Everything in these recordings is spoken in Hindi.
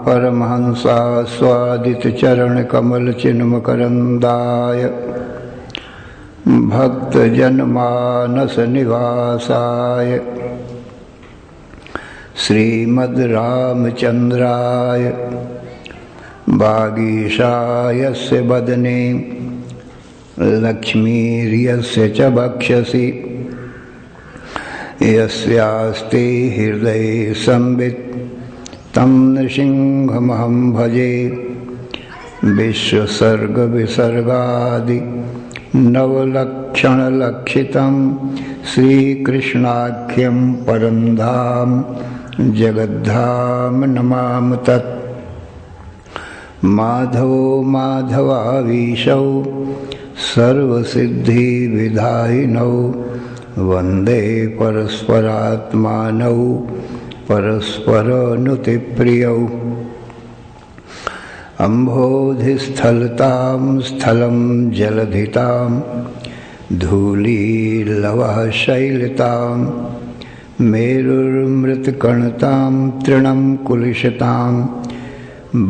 परमहंसास्वादितचरणकमलचिन्मकरन्दाय भक्तजनमानसनिवासाय श्रीमद्रामचन्द्राय वागीशायस्य वदने लक्ष्मीर्यस्य च वक्षसि यस्यास्ते हृदये संवित् तं नृसिंहमहं भजे। विश्वसर्गविसर्गादि नवलक्षणलक्षितं श्रीकृष्णाख्यं परं धाम जगद्धाम नमामि तत्। माधवो माधवावीशौ सर्वसिद्धिविधायिनौ वन्दे परस्परात्मानौ परस्परानुतिप्रियौ। अम्भोधिस्थलतां स्थलं जलधितां धूलीलवः शैलतां मेरुर्मृत्कणतां तृणं कुलिशतां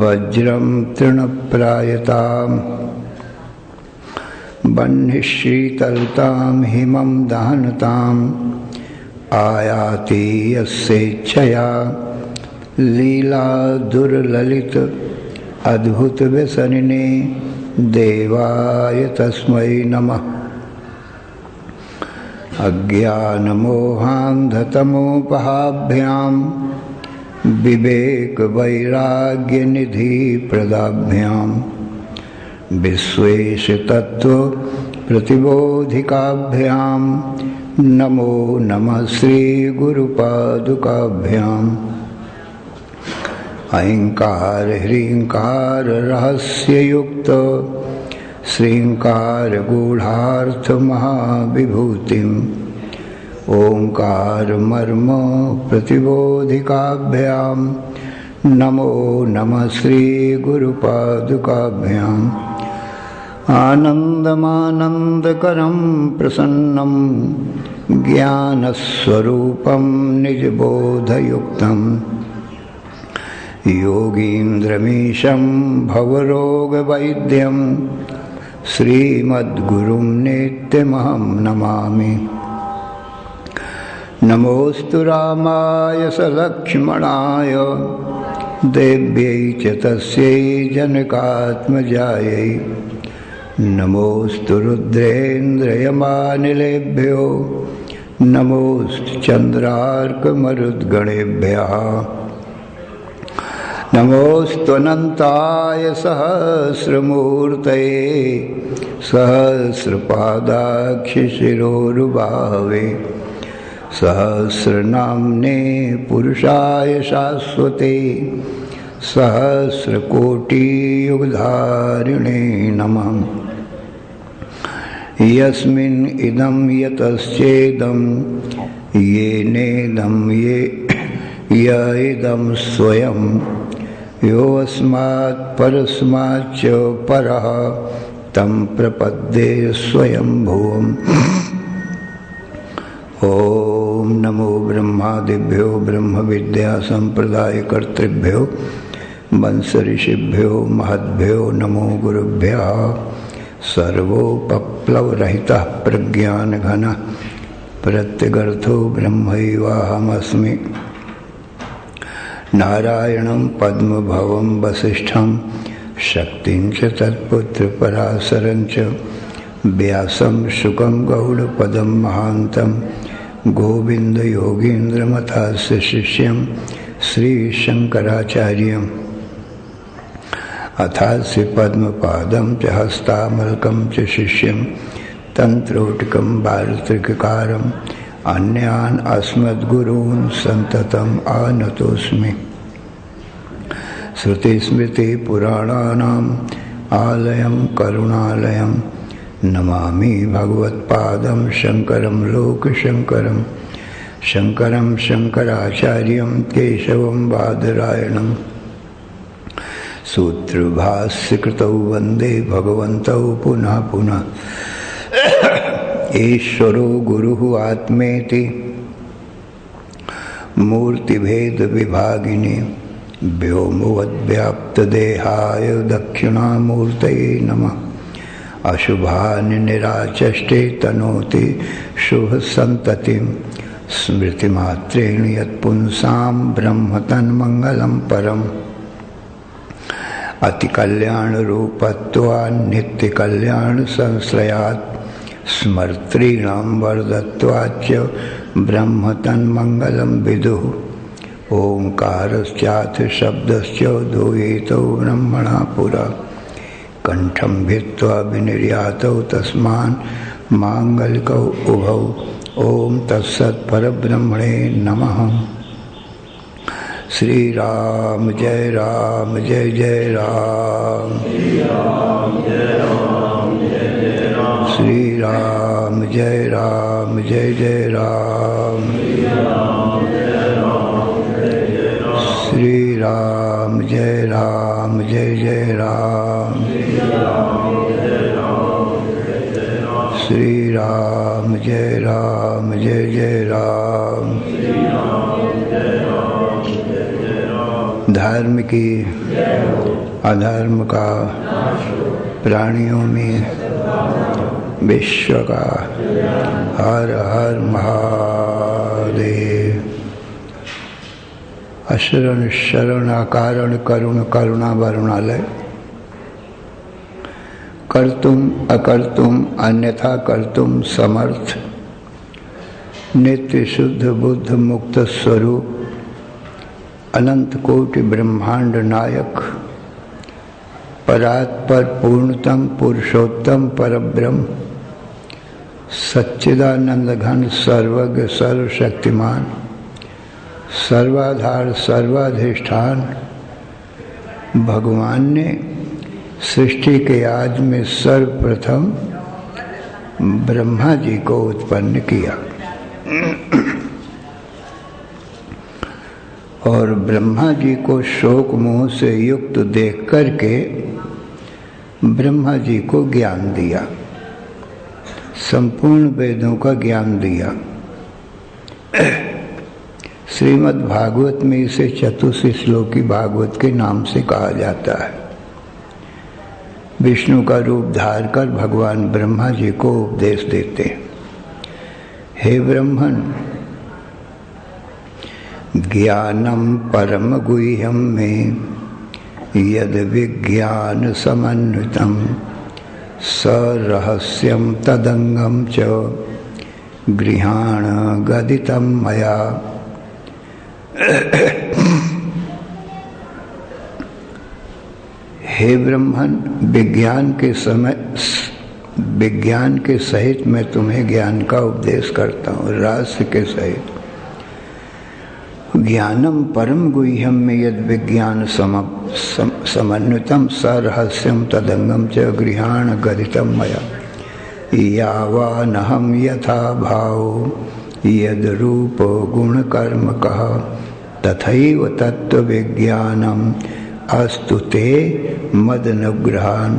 वज्रं तृणप्रायतां बह्निशीतलतां हिमं दहनताम् आयाति यस्येच्छया लीला दुर्ललित अद्भुत व्यसनिने देवाय तस्मै नमः। अज्ञानमोहान्धतमोपहाभ्यां विवेकवैराग्यनिधिप्रदाभ्यां विश्वेशतत्त्वप्रतिबोधिकाभ्यां नमो नमः श्रीगुरुपादुकाभ्याम्। ऐङ्कार ह्रीङ्कार रहस्ययुक्त श्रीङ्कार गूढार्थमहाविभूतिम् ओङ्कार मर्म प्रतिबोधिकाभ्यां नमो नमः श्रीगुरुपादुकाभ्याम्। आनन्दमानन्दकरं प्रसन्नं ज्ञानस्वरूपं निजबोधयुक्तं योगीन्द्रमीशं भवरोगवैद्यं श्रीमद्गुरुं नित्यमहं नमामि। नमोऽस्तु रामाय सलक्ष्मणाय देव्यै च तस्यै जनकात्मजायै। नमोऽस्तु रुद्रेन्द्रयमानिलेभ्यो नमोऽस्तु चन्द्रार्कमरुद्गणेभ्यः। नमोऽस्तु अनन्ताय सहस्रमूर्तये सहस्रपादाक्षशिरोरुबाहवे सहस्रनाम्ने पुरुषाय शाश्वते सहस्रकोटियुगधारिणे नमः। यस्मिन् इदं यतश्चेदं येनेदं ये य इदं स्वयं योऽस्मात् परस्माच्च परः तं प्रपद्ये स्वयंभुवम्। ॐ नमो ब्रह्मादिभ्यो ब्रह्मविद्या संप्रदायकर्तृभ्यो वंशऋषिभ्यो महद्भ्यो नमो गुरुभ्यः। सर्वोपप्लवरहितः प्रज्ञानघनः प्रत्यगर्थो ब्रह्मैवाहमस्मि। नारायणं पद्मभवं वसिष्ठं शक्तिं च तत्पुत्रपराशरं च व्यासं शुकं गौडपदं महान्तं गोविन्दयोगीन्द्रमथास्य शिष्यं श्रीशङ्कराचार्यम् अथास्य पद्मपादं च हस्तामलकं च शिष्यं तन्त्रोटकं वार्तिककारम् अन्यान् अस्मद्गुरून् सन्ततम् आनतोऽस्मि। श्रुतिस्मृतिपुराणानाम् आलयं करुणालयं नमामि भगवत्पादं शङ्करं लोकशङ्करं। शङ्करं शङ्कराचार्यं केशवं बादरायणं सूत्रभाष्यकृतौ वन्दे भगवन्तौ पुनः पुनः। ईश्वरो गुरुः आत्मेति मूर्तिभेद विभागिने व्योमवद्व्याप्तदेहाय दक्षिणामूर्तये नमः। अशुभानि निराचष्टे तनोति शुभसन्ततिं स्मृतिमात्रेण यत्पुंसां ब्रह्मतन्मङ्गलं परम्। अतिकल्याणरूपत्वान् नित्यकल्याणसंश्रयात् स्मर्तॄणां वरदत्वाच्च ब्रह्मतन्मङ्गलं विदुः। ओंकारस्याथ शब्दस्य द्वैतो ब्रह्मणा पुरा कंठं भित्त्वा विनिर्यातौ तस्मान् मांगलिकौ उभौ। ओम तत्सत् परब्रह्मणे नमः। श्री राम जय जय राम। श्री राम जय जय राम। श्री राम जय जय राम। श्री राम जय जय राम। धर्म की अधर्म का प्राणियों में विश्व का हर हर महादेव। अशरण शरण अकारण करुण करुणा वरुणालय। कर्तुम अकर्तुम अन्यथा कर्तुम समर्थ नित्य शुद्ध बुद्ध मुक्त स्वरूप अनंत कोटि ब्रह्मांड नायक परात्पर पूर्णतम पुरुषोत्तम परब्रह्म सच्चिदानंद घन सर्वज्ञ सर्वशक्तिमान सर्वाधार सर्वाधिष्ठान भगवान ने सृष्टि के आज में सर्वप्रथम ब्रह्मा जी को उत्पन्न किया और ब्रह्मा जी को शोक मोह से युक्त देख करके ब्रह्मा जी को ज्ञान दिया, संपूर्ण वेदों का ज्ञान दिया। श्रीमद् भागवत में इसे चतुर्थ श्लोकी भागवत के नाम से कहा जाता है। विष्णु का रूप धार कर भगवान ब्रह्मा जी को उपदेश देते हैं। हे ब्रह्मन, ज्ञानम परम गुह्यम में यद विज्ञान समन्वितम स रहस्यम तदंगम च गृहाण गदितम मया। हे ब्रह्मन, विज्ञान के सहित मैं तुम्हें ज्ञान का उपदेश करता हूँ, रहस्य के सहित। ज्ञानम परम गुह्यम में यद विज्ञान समन्वितम स रहस्यम तदंगम च गृहाण गदितम मया। यावानहम यथा भाव यद रूप गुण कर्म कह तथैव तत्व विज्ञानम अस्तु ते मदनुग्रहान।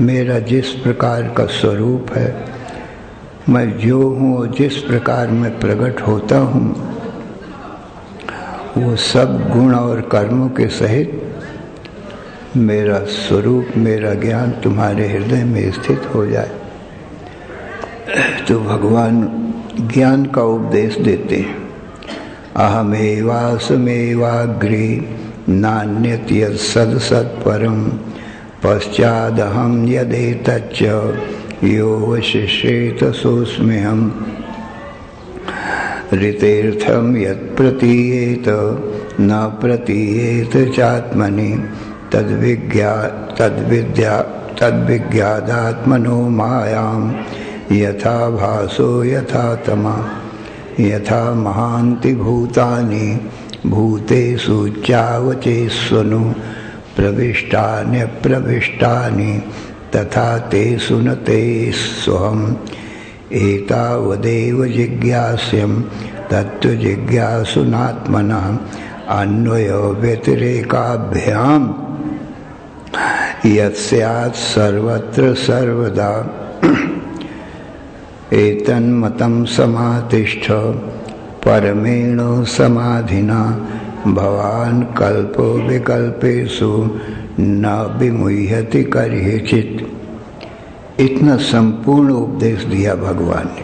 मेरा जिस प्रकार का स्वरूप है, मैं जो हूँ जिस प्रकार मैं प्रकट होता हूँ, वो सब गुण और कर्मों के सहित मेरा स्वरूप मेरा ज्ञान तुम्हारे हृदय में स्थित हो जाए। तो भगवान ज्ञान का उपदेश देते हैं। अहमेवासमेवाग्रे नान्यत यद सत्परम पश्चादहम यदेतच्च यो वशिष्येत सोऽस्म्यहम्। ऋतेर्थम यत् प्रतीयेत न प्रतीयेत चात्मनि तद्विज्ञादात्मनो मायां यथा भासो यथा तमा। यथा महान्ति भूतानि भूतेषु चावचेष्वनु प्रविष्टान्यप्रविष्टानि तथा तेषु न तेष्वहम्। एतावदेव जिज्ञास्यं तत्त्वजिज्ञासुनात्मनः अन्वयो व्यतिरेकाभ्यां यत्स्यात् सर्वत्र सर्वदा। एतन्मतं समातिष्ठ परमेण समाधिना भवान कल्पो विकल्पेषु न विमुह्यति कर्हिचित्। इतना संपूर्ण उपदेश दिया भगवान ने।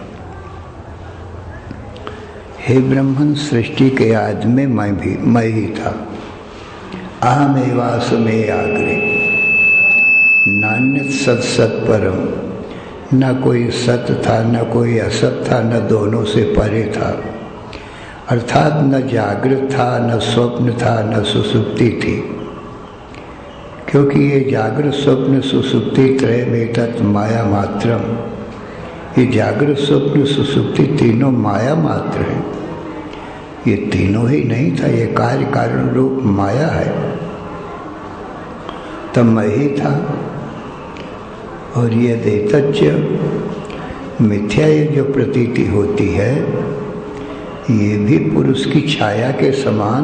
हे ब्रह्मन, सृष्टि के आदि में मैं ही था। अहमेवास्मि अग्रे नान्यत् सत् सत्परम्। न कोई सत्य था, न कोई असत था, न दोनों से परे था। अर्थात न जागृत था, न स्वप्न था, न सुसुप्ति थी। क्योंकि ये जागृत स्वप्न सुसुप्ति त्रयमेतत् माया मात्रम। ये जागृत स्वप्न सुसुप्ति तीनों माया मात्र है। ये तीनों ही नहीं था, ये कार्य कारण रूप माया है। तब मैं ही था। और ये देतच्य मिथ्या, ये जो प्रतीति होती है, ये भी पुरुष की छाया के समान,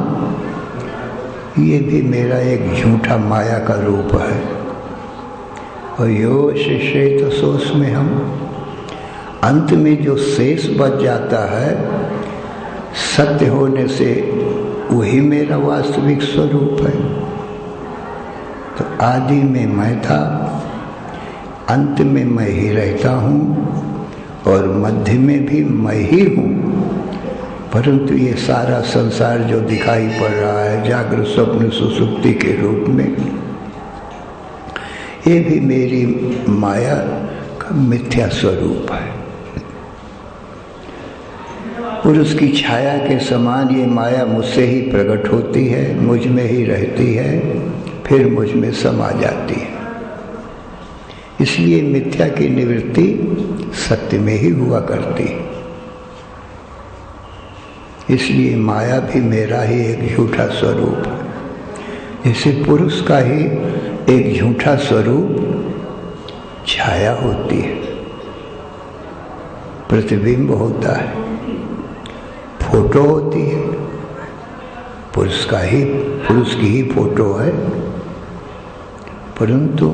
ये भी मेरा एक झूठा माया का रूप है। और यो शिष्येत सोच में हम अंत में जो शेष बच जाता है सत्य होने से, वही मेरा वास्तविक स्वरूप है। तो आदि में मैं था, अंत में मैं ही रहता हूँ और मध्य में भी मैं ही हूँ। परंतु ये सारा संसार जो दिखाई पड़ रहा है जागृत स्वप्न सुसुप्ति के रूप में, ये भी मेरी माया का मिथ्या स्वरूप है। पुरुष की छाया के समान ये माया मुझसे ही प्रकट होती है, मुझ में ही रहती है, फिर मुझ में समा जाती है। इसलिए मिथ्या की निवृत्ति सत्य में ही हुआ करती है। इसलिए माया भी मेरा ही एक झूठा स्वरूप है। जैसे पुरुष का ही एक झूठा स्वरूप छाया होती है, प्रतिबिंब होता है, फोटो होती है। पुरुष की ही फोटो है। परंतु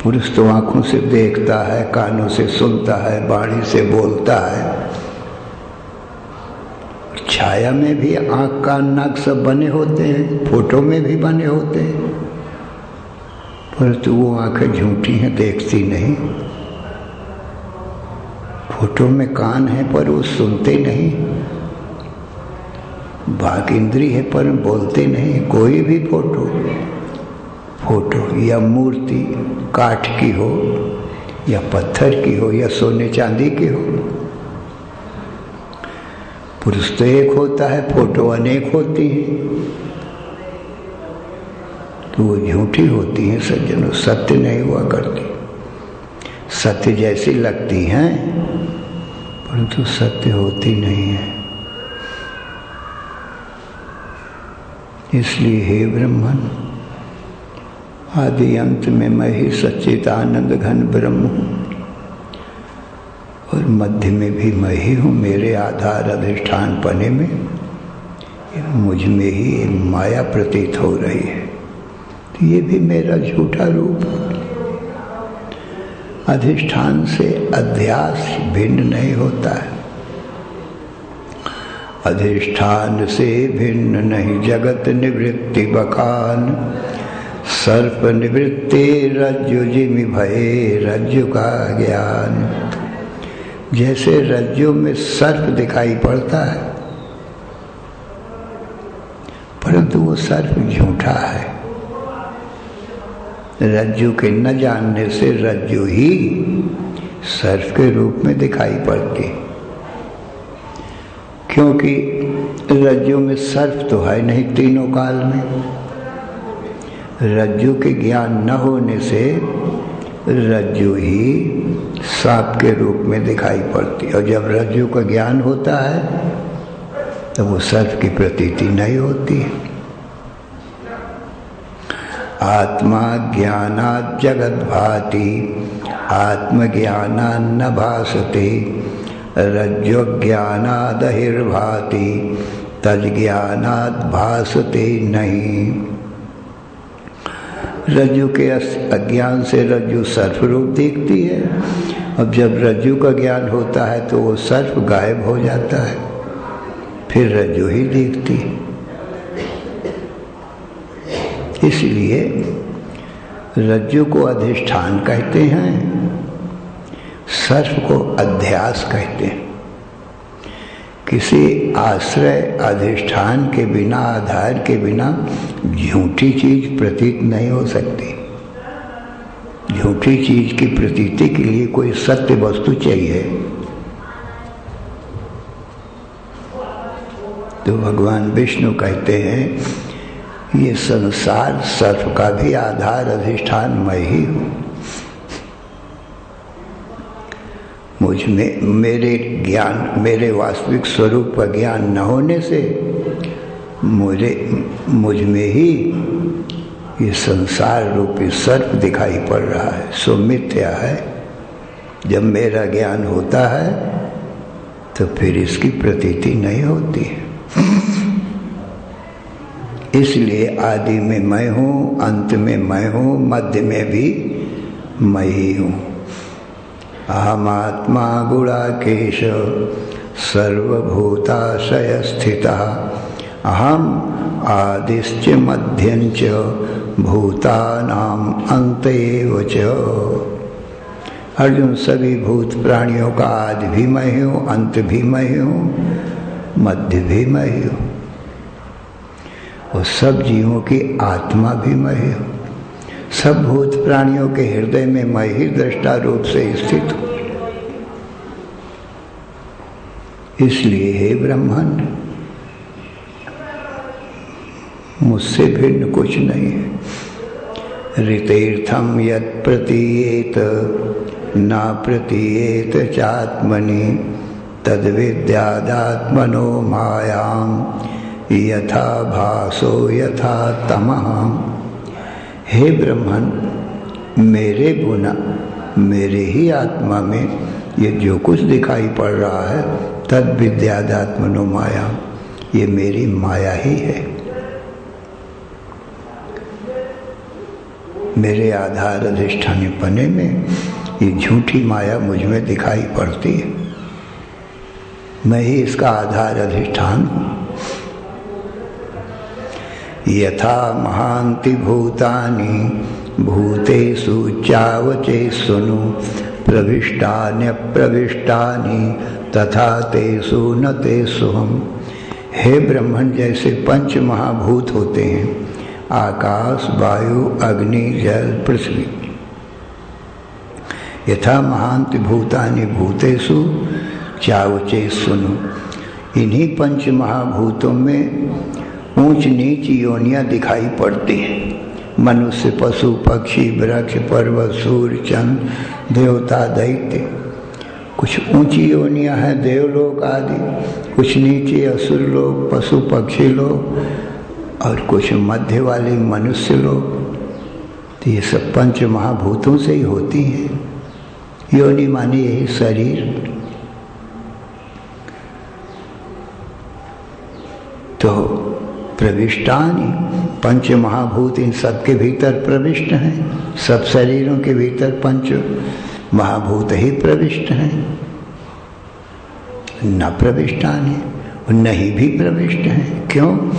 पुरुष तो आंखों से देखता है, कानों से सुनता है, वाणी से बोलता है। छाया में भी आंख कान नाक सब बने होते हैं, फोटो में भी बने होते हैं। परंतु वो आंखें झूठी हैं, देखती नहीं। फोटो में कान है पर वो सुनते नहीं, वाक इंद्री है पर बोलते नहीं। कोई भी फोटो या मूर्ति काठ की हो या पत्थर की हो या सोने चांदी की हो, पुरुष तो एक होता है, फोटो अनेक होती हैं, तो वो झूठी होती हैं सज्जनों, सत्य नहीं हुआ करती। सत्य जैसी लगती हैं परंतु सत्य होती नहीं है। इसलिए हे ब्रह्मन, आदि अंत में मैं ही सच्चिदानंद घन ब्रह्म हूँ और मध्य में भी मैं ही हूँ। मेरे आधार अधिष्ठान पने में मुझ में ही माया प्रतीत हो रही है। तो ये भी मेरा झूठा रूप है। अधिष्ठान से अध्यास भिन्न नहीं होता है। अधिष्ठान से भिन्न नहीं जगत निवृत्ति बखान। सर्प निवृत्ति रज्जु जिमि भये रज्जु का ज्ञान। जैसे रज्जु में सर्प दिखाई पड़ता है परंतु वो सर्प झूठा है। रज्जु के न जानने से रज्जु ही सर्प के रूप में दिखाई पड़ती है। क्योंकि रज्जु में सर्प तो है नहीं तीनों काल में। रज्जु के ज्ञान न होने से रज्जु ही सांप के रूप में दिखाई पड़ती, और जब रज्जु का ज्ञान होता है तो वो सर्प की प्रतीति नहीं होती है। आत्मा ज्ञानात् जगत भाति आत्मज्ञानान्न भासते रज्जु ज्ञानादहिर्भाति तज्ज्ञानात् भासते नहीं। रज्जु के अज्ञान से रज्जु सर्प रूप दिखती है। अब जब रज्जु का ज्ञान होता है तो वो सर्प गायब हो जाता है, फिर रज्जु ही दिखती है। इसलिए रज्जु को अधिष्ठान कहते हैं, सर्प को अध्यास कहते हैं। किसी आश्रय अधिष्ठान के बिना, आधार के बिना झूठी चीज प्रतीत नहीं हो सकती। झूठी चीज की प्रतीति के लिए कोई सत्य वस्तु चाहिए। तो भगवान विष्णु कहते हैं ये संसार सर्प का भी आधार अधिष्ठान मैं ही हूँ। मुझ में मेरे ज्ञान, मेरे वास्तविक स्वरूप का ज्ञान न होने से मुझ में ही ये संसार रूपी सर्प दिखाई पड़ रहा है। सो मिथ्या है। जब मेरा ज्ञान होता है तो फिर इसकी प्रतीति नहीं होती है। इसलिए आदि में मैं हूँ, अंत में मैं हूँ, मध्य में भी मैं ही हूँ। अहमात्मा गुणाकेश सर्वभूताशय स्थितः अहम आदिश्च मध्यञ्च भूतानां अंत एव च। अर्जुन, सभी भूत प्राणियों का आदि भी मैं हूँ, अंत भी मैं हूँ, मध्य भी मैं हूँ, और सब जीवों की आत्मा भी मैं हूँ। सब भूत प्राणियों के हृदय में मैं ही दृष्टा रूप से स्थित हूँ। इसलिए हे ब्रह्मन, मुझसे भिन्न कुछ नहीं है। ऋतीर्थम यत् प्रतीयेत न प्रतीयेत चात्मनि तद्विद्यादात्मनो मायाम यथा भासो यथा तमः। हे ब्रह्मन, मेरे गुना, मेरे ही आत्मा में ये जो कुछ दिखाई पड़ रहा है तद विद्यादात्मनो माया, ये मेरी माया ही है। मेरे आधार अधिष्ठान पने में ये झूठी माया मुझ में दिखाई पड़ती है। मैं ही इसका आधार अधिष्ठान हूँ। यथा महान्ति भूतानि भूतेषु चावचेषु प्रविष्टान्यप्रविष्टानि तथा तेषु न तेषु हम। हे ब्रह्मन, जैसे पंच महाभूत होते हैं, आकाश, वायु, अग्नि, जल, पृथ्वी। यथा महान्ति भूतानि भूतेषु चावचेषु, इन्हीं पंच महाभूतों में ऊंच नीच योनियां दिखाई पड़ती हैं। मनुष्य, पशु, पक्षी, वृक्ष, पर्वत, सूर्य, चंद्र, देवता, दैत्य। कुछ ऊंची योनियां हैं, देवलोक आदि, कुछ नीचे असुर लोग, पशु पक्षी लोग, और कुछ मध्य वाले मनुष्य लोग। तो ये सब पंच महाभूतों से ही होती हैं। योनि माने यही शरीर। तो प्रविष्टानि, पंच महाभूत इन सबके भीतर प्रविष्ट हैं। सब शरीरों के भीतर पंच महाभूत ही प्रविष्ट हैं। न प्रविष्टानि, नहीं भी प्रविष्ट हैं। क्यों?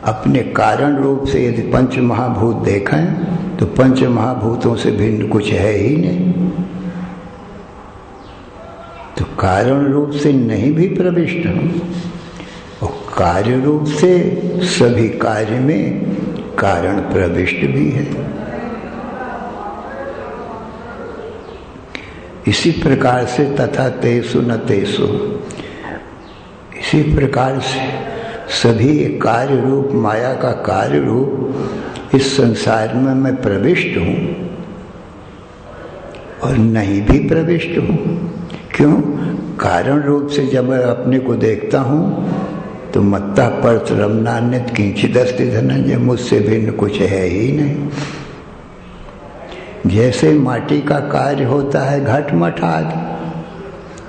अपने कारण रूप से यदि पंच महाभूत देखें तो पंच महाभूतों से भिन्न कुछ है ही नहीं। तो कारण रूप से नहीं भी प्रविष्ट हूँ, और कार्य रूप से सभी कार्य में कारण प्रविष्ट भी है। इसी प्रकार से तथा तेसु न तेसु, इसी प्रकार से सभी कार्य रूप, माया का कार्य रूप इस संसार में मैं प्रविष्ट हूँ और नहीं भी प्रविष्ट हूँ। क्यों? कारण रूप से जब मैं अपने को देखता हूँ तो मत्ता परत रमनान्यत किंचिदस्ति धनंजय, मुझसे भिन्न कुछ है ही नहीं। जैसे माटी का कार्य होता है घट मठ आदि,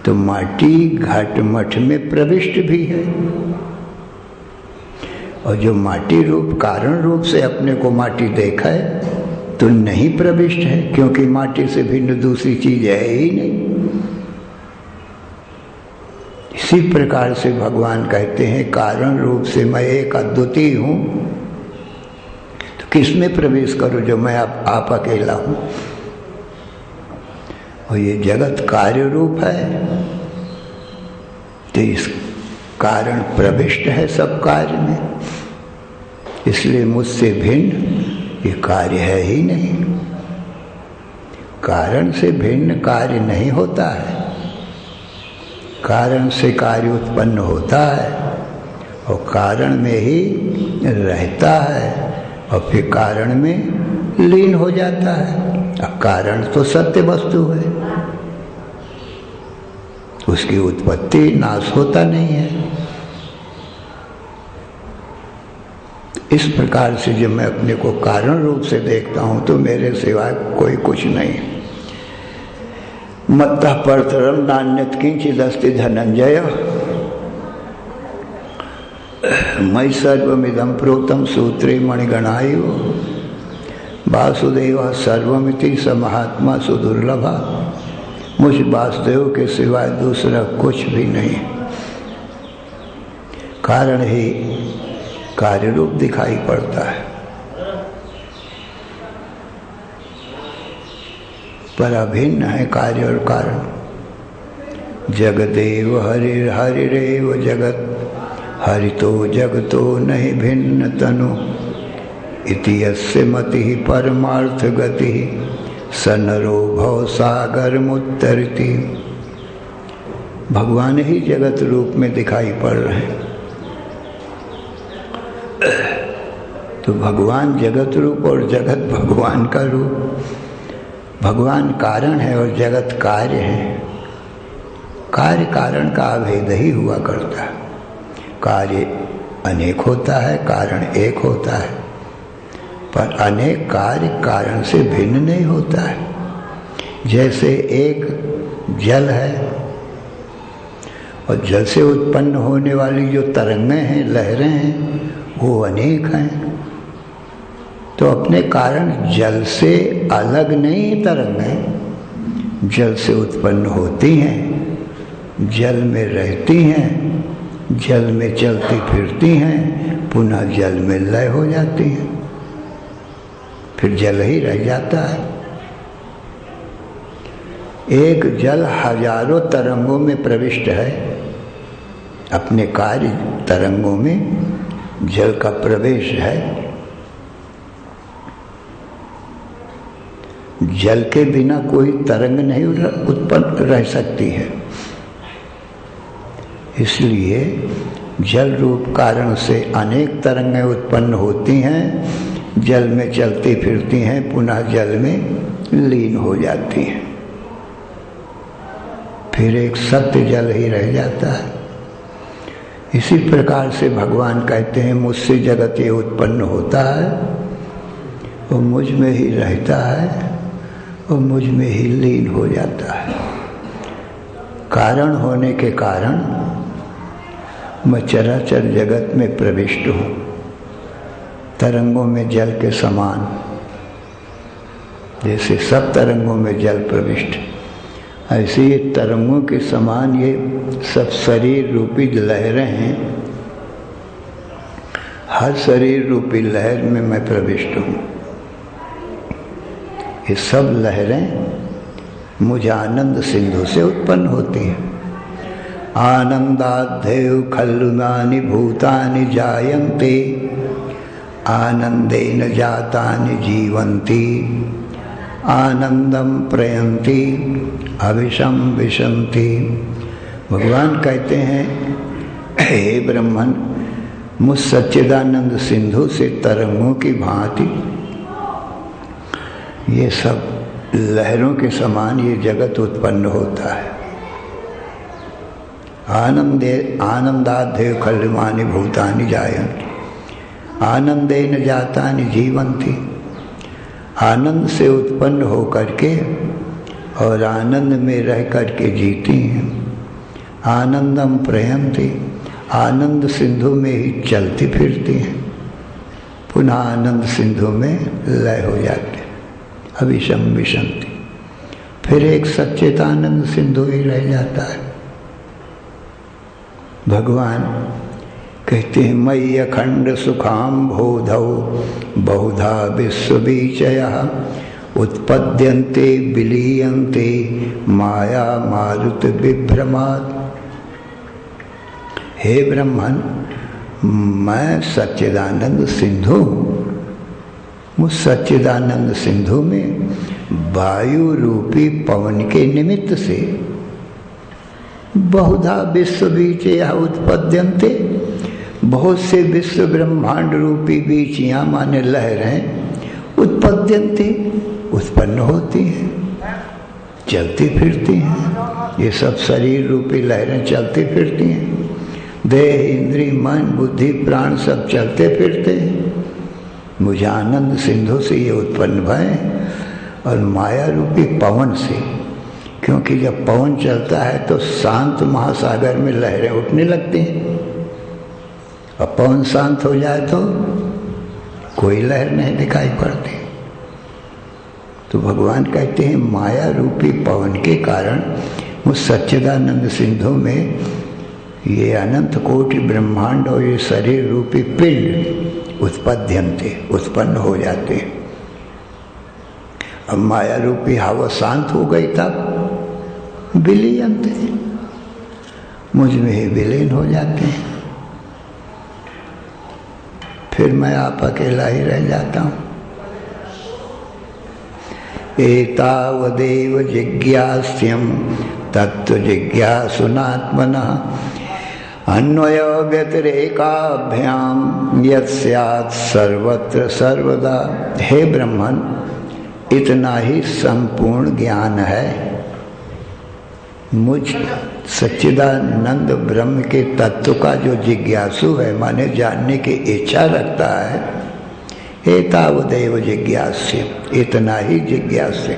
तो माटी घट मठ में प्रविष्ट भी है, और जो माटी रूप कारण रूप से अपने को माटी देखा है तो नहीं प्रविष्ट है, क्योंकि माटी से भिन्न दूसरी चीज है ही नहीं। इसी प्रकार से भगवान कहते हैं कारण रूप से मैं एक अद्वितीय हूँ। तो किसमें प्रवेश करूं जो मैं आप अकेला हूं? और ये जगत कार्य रूप है, तो इस कारण प्रविष्ट है सब कार्य में, इसलिए मुझसे भिन्न ये कार्य है ही नहीं। कारण से भिन्न कार्य नहीं होता है, कारण से कार्य उत्पन्न होता है और कारण में ही रहता है और फिर कारण में लीन हो जाता है। अब कारण तो सत्य वस्तु है, उसकी उत्पत्ति नाश होता नहीं है। इस प्रकार से जब मैं अपने को कारण रूप से देखता हूं तो मेरे सिवाय कोई कुछ नहीं। मत्तः परतरम नान्यत् किंचिदस्ति धनंजय मयि सर्वमिदं प्रोक्तं सूत्रे मणिगणायो वासुदेव सर्वमिति स महात्मा सुदुर्लभा। मुझ वासुदेव के सिवाय दूसरा कुछ भी नहीं। कारण ही कार्य रूप दिखाई पड़ता है, पर अभिन्न है कार्य और कारण। जगदेव हरिर हरिरेव जगत हरितो जगतो नहीं भिन्न तनु इति यस्य मतिः परमार्थ गतिः स नरो भव सागर मुत्तरति। भगवान ही जगत रूप में दिखाई पड़ रहे हैं, तो भगवान जगत रूप और जगत भगवान का रूप। भगवान कारण है और जगत कार्य है। कार्य कारण का अभेद ही हुआ करता है। कार्य अनेक होता है, कारण एक होता है, पर अनेक कार्य कारण से भिन्न नहीं होता है। जैसे एक जल है और जल से उत्पन्न होने वाली जो तरंगें हैं, लहरें हैं, वो अनेक हैं, तो अपने कारण जल से अलग नहीं तरंगें जल से उत्पन्न होती हैं, जल में रहती हैं, जल में चलती फिरती हैं, पुनः जल में लय हो जाती हैं, फिर जल ही रह जाता है। एक जल हजारों तरंगों में प्रविष्ट है। अपने कार्य तरंगों में जल का प्रवेश है। जल के बिना कोई तरंग नहीं उत्पन्न रह सकती है, इसलिए जल रूप कारण से अनेक तरंगें उत्पन्न होती हैं, जल में चलती फिरती हैं, पुनः जल में लीन हो जाती हैं, फिर एक सत्य जल ही रह जाता है। इसी प्रकार से भगवान कहते हैं, मुझसे जगत ये उत्पन्न होता है और मुझ में ही रहता है और मुझ में ही लीन हो जाता है। कारण होने के कारण मैं चराचर जगत में प्रविष्ट हूँ, तरंगों में जल के समान। जैसे सब तरंगों में जल प्रविष्ट, ऐसे ये तरंगों के समान ये सब शरीर रूपी लहरें हैं। हर शरीर रूपी लहर में मैं प्रविष्ट हूँ। ये सब लहरें मुझ आनंद सिंधु से उत्पन्न होती हैं। आनंदाद्धेव खल्लुनानि भूतानि जायन्ते आनंदेन जातानि जीवन्ति आनंदम प्रयन्ति अविषम विशन्ति। भगवान कहते हैं, हे ब्रह्मन, मुझ सच्चिदानंद सिंधु से तरंगों की भांति ये सब लहरों के समान ये जगत उत्पन्न होता है। आनंदाद्धेव खल्लुनानि भूतानि जायन्ते आनंदेन जातानि जीवन्ति। आनंद से उत्पन्न होकर के और आनंद में रह कर के जीती हैं। आनंदम प्रयन्ति, आनंद सिंधु में ही चलती फिरती हैं, पुनः आनंद सिंधु में लय हो जाते हैं, अविषम विशन्ति। फिर एक सच्चिदानंद सिंधु ही रह जाता है। भगवान कहते हैं मयि अखंड सुखाम बोधौ बहुधा विश्व बीचयः उत्पद्यन्ते विलीयन्ते माया मारुत विभ्रमात्। हे ब्रह्मन, मैं सच्चिदानंद सिंधु हूँ। उस सच्चिदानंद सिंधु में वायु रूपी पवन के निमित्त से बहुधा विश्व बीचया उत्पद्यन्ते, बहुत से विश्व ब्रह्मांड रूपी बीचियां माने लहरें उत्पद्यन्ते उत्पन्न होती हैं, चलती फिरती हैं। ये सब शरीर रूपी लहरें चलती फिरती हैं। देह इंद्रिय मन बुद्धि प्राण सब चलते फिरते हैं। मुझे आनंद सिंधु से ये उत्पन्न भय और माया रूपी पवन से, क्योंकि जब पवन चलता है तो शांत महासागर में लहरें उठने लगती हैं और पवन शांत हो जाए तो कोई लहर नहीं दिखाई पड़ती। तो भगवान कहते हैं माया रूपी पवन के कारण उस सच्चिदानंद सिंधु में ये अनंत कोटि ब्रह्मांड और ये शरीर रूपी पिंड उत्पद्यन्ते उत्पन्न हो जाते। अब माया रूपी हवा शांत हो गई तब विलीयन्ते, मुझ में ही विलीन हो जाते हैं। फिर मैं आप अकेला ही रह जाता हूँ। एतावदेव जिज्ञास्यं तत्व जिज्ञासुनात्मनः अन्वय व्यतिरेकाभ्याम यत् स्यात् सर्वत्र सर्वदा। हे ब्रह्मन, इतना ही संपूर्ण ज्ञान है। मुझ सच्चिदानंद ब्रह्म के तत्व का जो जिज्ञासु है, माने जानने की इच्छा रखता है, एतावदेव जिज्ञास्य, इतना ही जिज्ञास्य।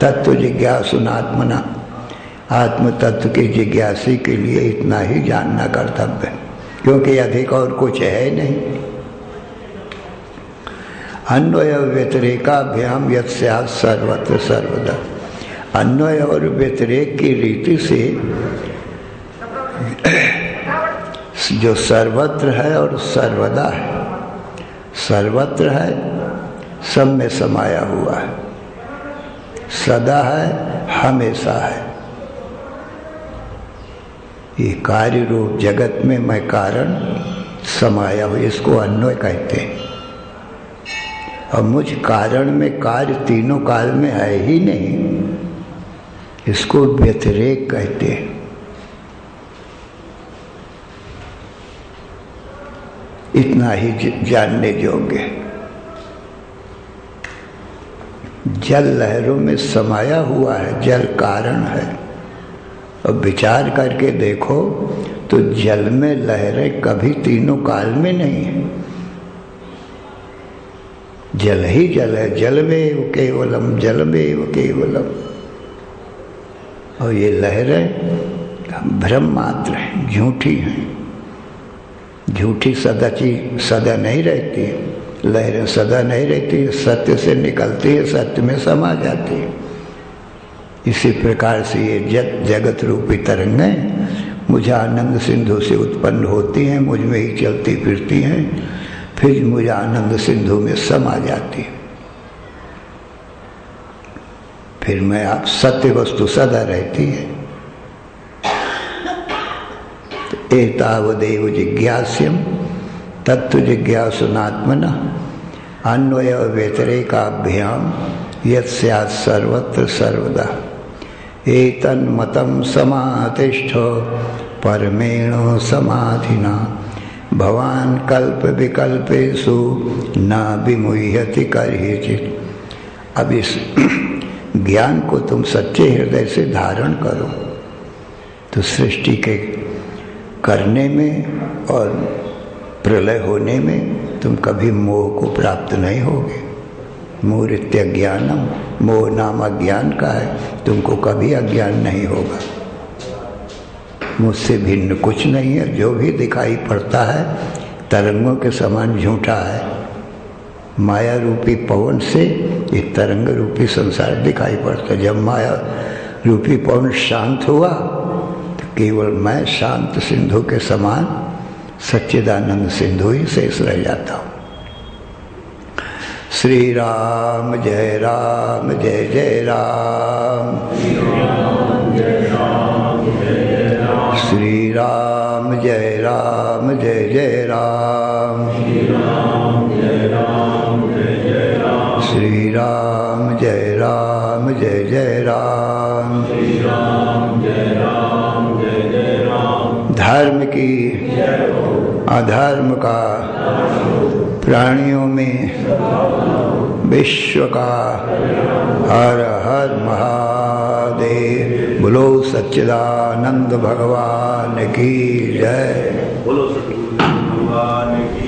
तत्व जिज्ञासुनात्मना, आत्म तत्व की जिज्ञासी के लिए इतना ही जानना कर्तव्य है, क्योंकि अधिक और कुछ है नहीं। अन्वय व्यतिरेकाभ्याम यत् स्यात् सर्वत्र सर्वदा। अन्वय और व्यतिरेक की रीति से जो सर्वत्र है और सर्वदा है, सर्वत्र है सब में समाया हुआ है, सदा है हमेशा है। ये कार्य रूप जगत में मैं कारण समाया हूँ, इसको अन्वय कहते हैं। और मुझ कारण में कार्य तीनों काल में है ही नहीं, इसको व्यतिरेक कहते हैं। इतना ही जानने योग्य है। जल लहरों में समाया हुआ है, जल कारण है। और विचार करके देखो तो जल में लहरें कभी तीनों काल में नहीं है। जल ही जल है, जलमेव केवलम जलमेव केवलम। और ये लहरें भ्रम मात्र हैं, झूठी हैं। झूठी सदा नहीं रहती, लहरें सदा नहीं रहती, सत्य से निकलती है, सत्य में समा जाती है। इसी प्रकार से ये जगत रूपी तरंगें मुझे आनंद सिंधु से उत्पन्न होती हैं, मुझ में ही चलती फिरती हैं, फिर मुझे आनंद सिंधु में समा जाती है। फिर मैं आप सत्य वस्तु सदा रहती है। एतावदेव जिज्ञास्यं तत्व जिज्ञासुनात्मनः अन्वय व्यतिरेकाभ्याम यत् स्यात् सर्वत्र सर्वदा। एतन्मतं समातिष्ठ परमेण समाधिना भवान कल्प विकल्पेषु न विमुह्यति कर्हिचित्। अब इस ज्ञान को तुम सच्चे हृदय से धारण करो तो सृष्टि के करने में और प्रलय होने में तुम कभी मोह को प्राप्त नहीं होगे। मोहरित्यज्ञानम, मोह नाम अज्ञान का है, तुमको कभी अज्ञान नहीं होगा। मुझसे भिन्न कुछ नहीं है। जो भी दिखाई पड़ता है तरंगों के समान झूठा है। माया रूपी पवन से ये तरंग रूपी संसार दिखाई पड़ता है। जब माया रूपी पवन शांत हुआ तो केवल मैं शांत सिंधु के समान सच्चिदानंद सिंधु ही शेष रह जाता हूँ। श्री राम जय जय राम। श्री राम जय जय राम। श्री राम जय जय राम। धर्म की अधर्म का प्राणियों में विश्व का हर हर महादेव। बोलो सच्चिदानंद भगवान की जय। बोलो सच्चिदानंद भगवान की